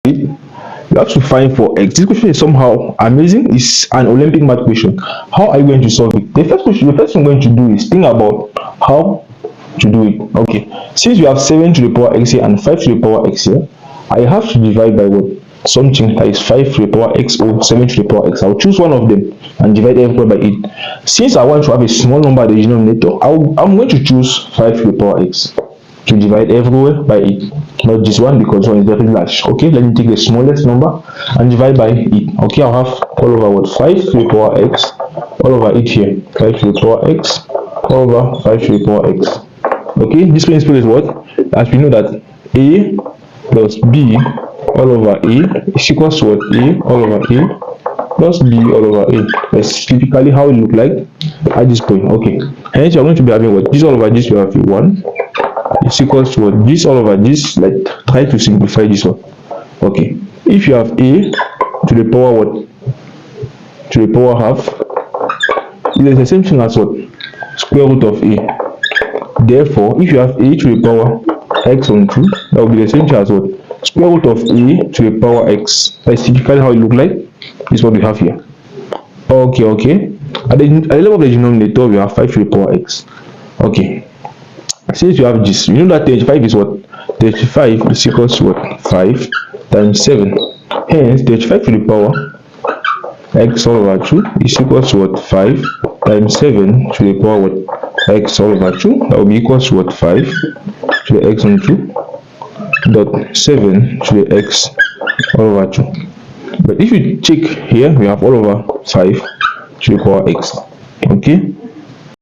you have to find for x. This question is somehow amazing. It's an Olympic math question. How are you going to solve it? The first thing I'm going to do is think about how to do it. Okay, since we have 7 to the power x here and 5 to the power x here, I have to divide by what? Something that is 5 to the power x or 7 to the power x. I'll choose one of them and divide everywhere by it. Since I want to have a small number at the denominator, I'm going to choose 5 to the power x to divide everywhere by it, not this one because one is very large. Okay, let me take the smallest number and divide by it. Okay, I'll have all over what? 5 to the power x all over it here. 5 to the power x all over 5 to the power x. Okay, this principle is what? As we know that a plus b all over a is equals to what? A all over a plus b all over a. That's typically how it look like at this point. Okay, hence you're going to be having what? This all over this, you have a 1 is equals to what? This all over this. Like, try to simplify this one. Okay, if you have a to the power what? To the power half, it is the same thing as what? Square root of a. Therefore, if you have a to the power x on 2, that will be the same thing as what? Square root of a to the power x. That's typically how it look like. This is what we have here. Okay. At the level of the denominator, we have 5 to the power x. Okay. Since you have this, you know that 35 is what? 35 is equals to what? 5 times 7. Hence, 35 to the power x all over 2 is equals to what? 5 times 7 to the power what? X all over 2. That will be equals to what? 5 to the x on 2 dot 7 to the x all over 2. But if you check here, we have all over 5 to the power x. Okay,